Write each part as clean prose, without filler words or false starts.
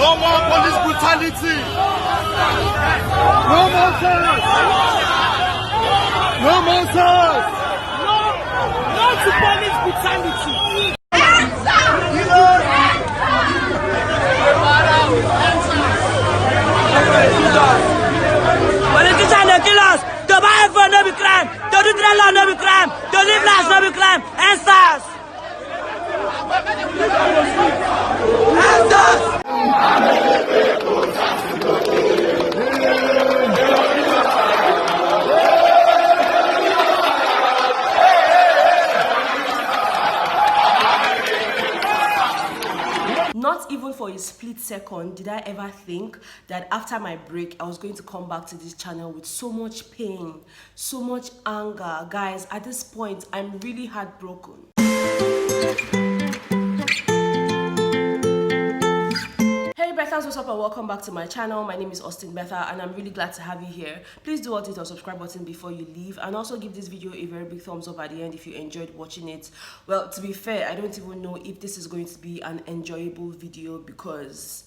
No more police brutality. No more SARS. No more SARS. No to police brutality. Politicians they kill us. To buy iPhone no be crime. To do dreadlock no be crime. To live life no be crime. ENDSARS. Not even for a split second did I ever think that after my break I was going to come back to this channel with so much pain, so much anger. Guys, at this point I'm really heartbroken. Hey Bethas, what's up and welcome back to my channel. My name is Betha and I'm really glad to have you here. Please do hit the subscribe button before you leave and also give this video a very big thumbs up at the end if you enjoyed watching it. Well, to be fair, I don't even know if this is going to be an enjoyable video because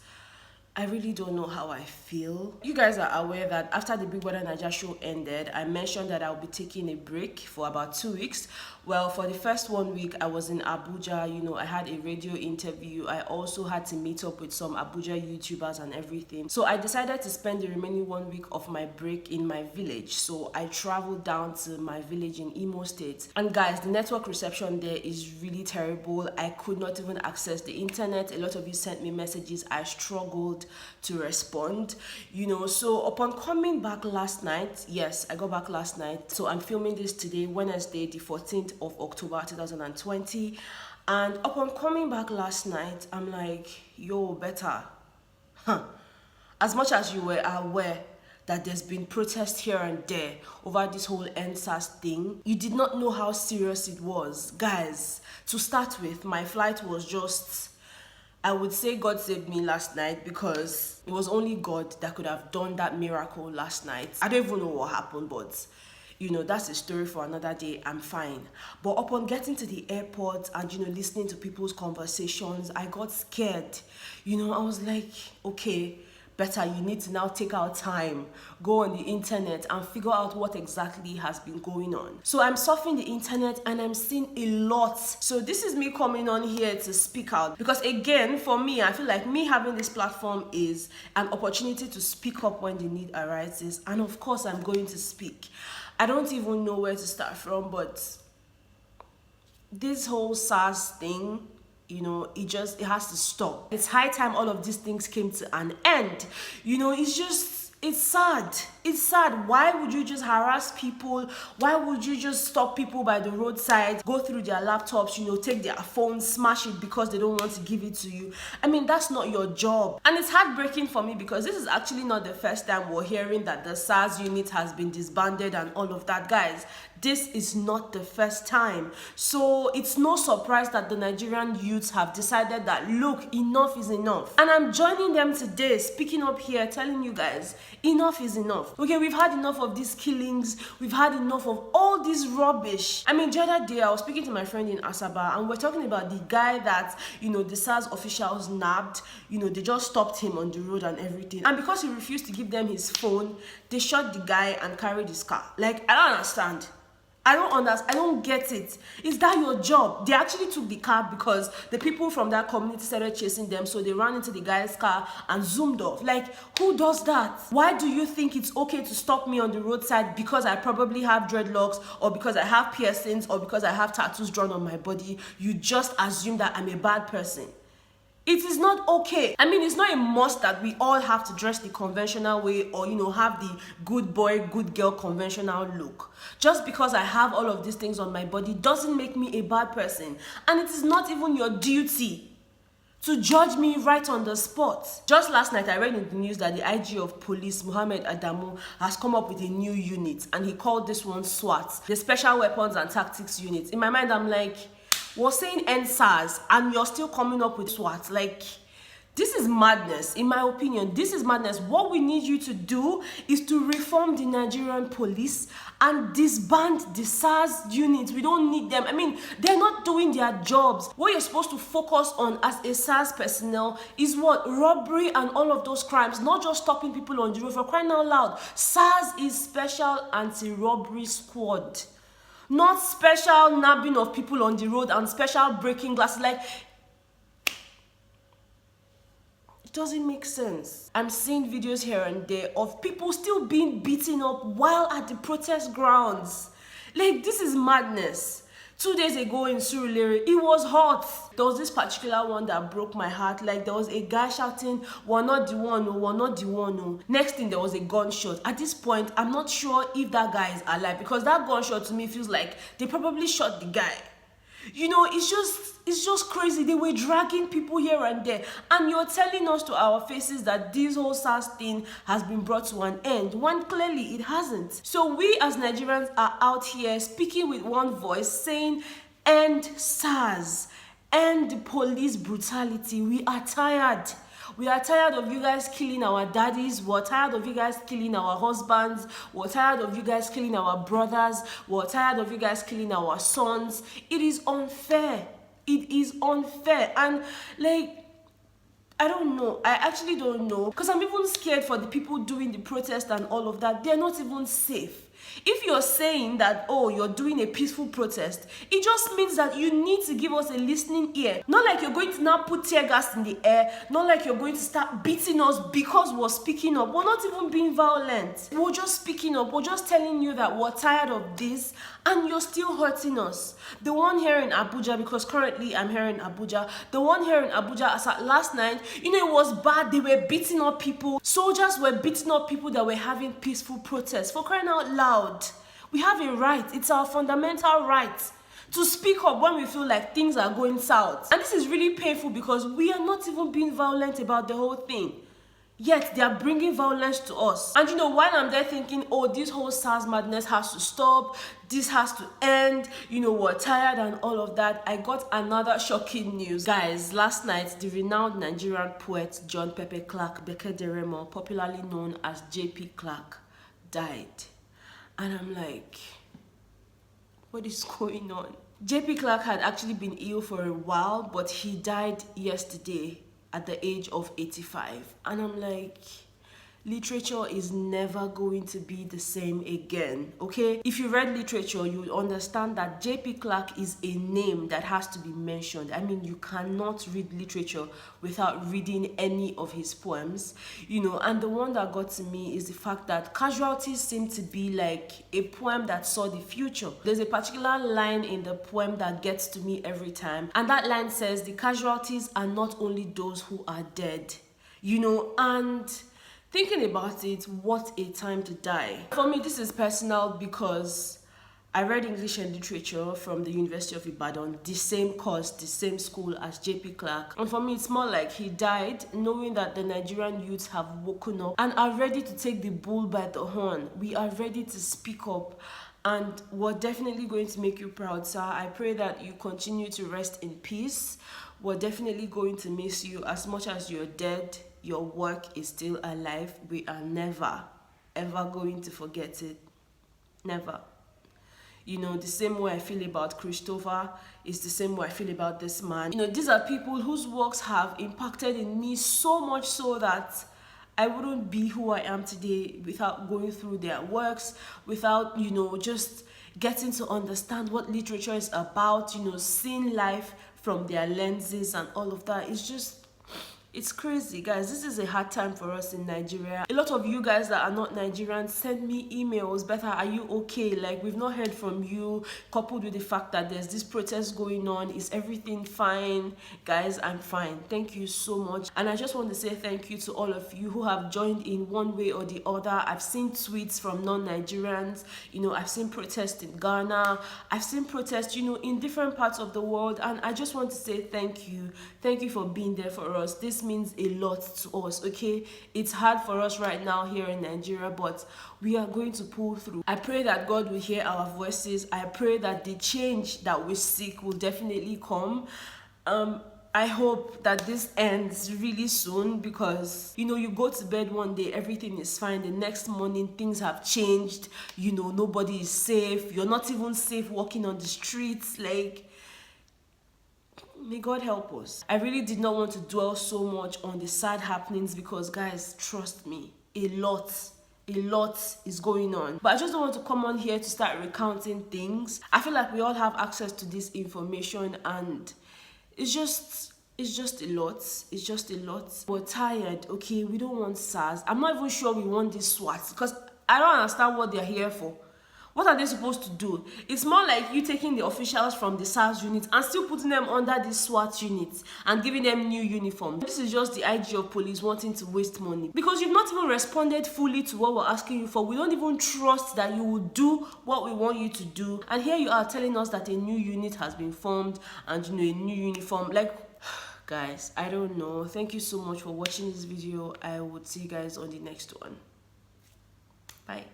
I really don't know how I feel. You guys are aware that after the Big Brother Naija show ended, I mentioned that I'll be taking a break for about 2 weeks. Well, for the first 1 week, I was in Abuja. You know, I had a radio interview. I also had to meet up with some Abuja YouTubers and everything. So I decided to spend the remaining 1 week of my break in my village. So I traveled down to my village in Imo State. And guys, the network reception there is really terrible. I could not even access the internet. A lot of you sent me messages. I struggled to respond, you know. So upon coming back last night, yes, I got back last night. So I'm filming this today, Wednesday, the 14th of October 2020. And upon coming back last night, I'm like, yo, Betha, as much as you were aware that there's been protests here and there over this whole ENDSARS thing, you did not know how serious it was. Guys, to start with, my flight was just, I would say God saved me last night because it was only God that could have done that miracle last night. I don't even know what happened, but you know, that's a story for another day. I'm fine. But upon getting to the airport and, you know, listening to people's conversations, I got scared. You know, I was like, okay, Betha, you need to now take out time, go on the internet and figure out what exactly has been going on. So I'm surfing the internet and I'm seeing a lot. So this is me coming on here to speak out because, again, for me, I feel like me having this platform is an opportunity to speak up when the need arises. And of course, I'm going to speak. I don't even know where to start from, but this whole SARS thing, you know, it has to stop. It's high time all of these things came to an end. You know, it's sad. It's sad. Why would you just harass people? Why would you just stop people by the roadside, go through their laptops, you know, take their phones, smash it because they don't want to give it to you? I mean, that's not your job. And it's heartbreaking for me because this is actually not the first time we're hearing that the SARS unit has been disbanded and all of that. Guys, this is not the first time. So it's no surprise that the Nigerian youths have decided that, look, enough is enough. And I'm joining them today, speaking up here, telling you guys, enough is enough. Okay, we've had enough of these killings. We've had enough of all this rubbish. I mean, the other day I was speaking to my friend in Asaba and we're talking about the guy that, you know, the SARS officials nabbed. You know, they just stopped him on the road and everything. And because he refused to give them his phone, they shot the guy and carried his car. Like, I don't understand. I don't understand. I don't get it. Is that your job? They actually took the car because the people from that community started chasing them, so they ran into the guy's car and zoomed off. Like, who does that? Why do you think it's okay to stop me on the roadside because I probably have dreadlocks or because I have piercings or because I have tattoos drawn on my body? You just assume that I'm a bad person. It is not okay. I mean, it's not a must that we all have to dress the conventional way or, you know, have the good boy, good girl conventional look. Just because I have all of these things on my body doesn't make me a bad person. And it is not even your duty to judge me right on the spot. Just last night, I read in the news that the IG of police, Mohammed Adamu, has come up with a new unit. And he called this one SWAT, the Special Weapons and Tactics Unit. In my mind, I'm like, we're saying ENDSARS and you're still coming up with SWAT. Like, This is madness, in my opinion. This is madness. What we need you to do is to reform the Nigerian police and disband the SARS units. We don't need them. I mean, they're not doing their jobs. What you're supposed to focus on as a SARS personnel is what? Robbery and all of those crimes, not just stopping people on the road. For crying out loud, SARS is Special Anti-Robbery Squad, not special nabbing of people on the road and special breaking glasses. Like, it doesn't make sense. I'm seeing videos here and there of people still being beaten up while at the protest grounds. Like, this is madness. 2 days ago in Surulere, it was hot. There was this particular one that broke my heart. Like, there was a guy shouting, "We're not the one, no, we're not the one, no." Next thing, there was a gunshot. At this point, I'm not sure if that guy is alive, because that gunshot to me feels like they probably shot the guy. You know, it's just crazy. They were dragging people here and there, and you're telling us to our faces that this whole SARS thing has been brought to an end, when clearly it hasn't. So we as Nigerians are out here speaking with one voice, saying, end SARS, end police brutality. We are tired. We are tired of you guys killing our daddies. We're tired of you guys killing our husbands. We're tired of you guys killing our brothers. We're tired of you guys killing our sons. It is unfair. It is unfair. And like, I don't know. I actually don't know. Because I'm even scared for the people doing the protest and all of that. They're not even safe. If you're saying that, oh, you're doing a peaceful protest, it just means that you need to give us a listening ear. Not like you're going to now put tear gas in the air. Not like you're going to start beating us because we're speaking up. We're not even being violent. We're just speaking up. We're just telling you that we're tired of this, and you're still hurting us. The one here in Abuja, because currently I'm here in Abuja, the one here in Abuja, as at last night, you know, it was bad. They were beating up people. Soldiers were beating up people that were having peaceful protests. For crying out loud. We have a right. It's our fundamental right to speak up when we feel like things are going south. And this is really painful because we are not even being violent about the whole thing. Yet they are bringing violence to us. And you know, while I'm there thinking, oh, this whole SARS madness has to stop, this has to end, you know, we're tired and all of that, I got another shocking news. Guys, last night, the renowned Nigerian poet John Pepe Clark Bekederemo, popularly known as JP Clark, died. And I'm like, what is going on? JP Clark had actually been ill for a while, but he died yesterday at the age of 85. And I'm like, literature is never going to be the same again, okay? If you read literature, you will understand that JP Clark is a name that has to be mentioned. I mean, you cannot read literature without reading any of his poems, you know. And the one that got to me is the fact that Casualties seem to be like a poem that saw the future. There's a particular line in the poem that gets to me every time, and that line says, the casualties are not only those who are dead, you know. And thinking about it, what a time to die. For me, this is personal because I read English and literature from the University of Ibadan, the same course, the same school as JP Clark. And for me, it's more like he died knowing that the Nigerian youths have woken up and are ready to take the bull by the horn. We are ready to speak up, and we're definitely going to make you proud, sir. I pray that you continue to rest in peace. We're definitely going to miss you. As much as you're dead, your work is still alive. We are never, ever going to forget it. Never. You know, the same way I feel about Christopher is the same way I feel about this man. You know, these are people whose works have impacted in me so much so that I wouldn't be who I am today without going through their works, without, you know, just getting to understand what literature is about, you know, seeing life from their lenses and all of that. It's crazy, guys. This is a hard time for us in Nigeria. A lot of you guys that are not Nigerians send me emails. Betha, are you okay? Like, we've not heard from you, coupled with the fact that there's this protest going on. Is everything fine? Guys, I'm fine. Thank you so much. And I just want to say thank you to all of you who have joined in one way or the other. I've seen tweets from non-Nigerians. You know, I've seen protests in Ghana. I've seen protests, you know, in different parts of the world. And I just want to say thank you. Thank you for being there for us. This means a lot to us, okay? It's hard for us right now here in Nigeria, but we are going to pull through. I pray that God will hear our voices. I pray that the change that we seek will definitely come. I hope that this ends really soon, because you know, you go to bed one day, everything is fine, the next morning things have changed, you know, nobody is safe, you're not even safe walking on the streets. Like, may God help us. I really did not want to dwell so much on the sad happenings, because guys, trust me, a lot is going on. But I just don't want to come on here to start recounting things. I feel like we all have access to this information, and it's just a lot. It's just a lot. We're tired, okay? We don't want SARS. I'm not even sure we want these SWATs, because I don't understand what they're here for. What are they supposed to do? It's more like you taking the officials from the SARS unit and still putting them under the SWAT units and giving them new uniforms. This is just the IG of police wanting to waste money, because you've not even responded fully to what we're asking you for. We don't even trust that you will do what we want you to do. And here you are telling us that a new unit has been formed and, you know, a new uniform. Like, guys, I don't know. Thank you so much for watching this video. I would see you guys on the next one. Bye.